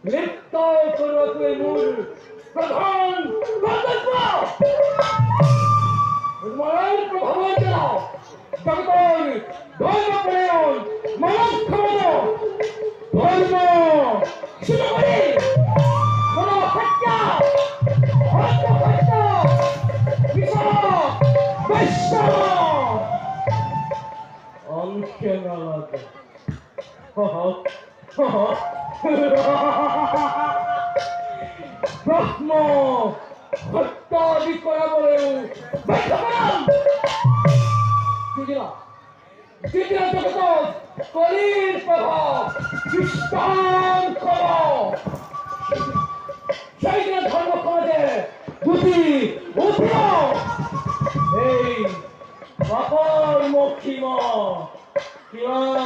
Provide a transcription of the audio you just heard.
লিপ্ত করবে মূল প্রধান কর্তব্য মায়ের প্রভাবন জানাও জগতের ধর্মপ্রাণ মানব ক্ষমতা ধর্ম শুরু করি কোনো হত্যা হত্যা বিশ্ব অংশে নালাতে ব্রহ্ম হত্যা করা বলেও দ্বিতীয় জগত কলির প্রভাব বিস্তার কর সেই ধর্ম সমাজে বুদ্ধি উঠিও এই বাপর মক্ষিমা কিবা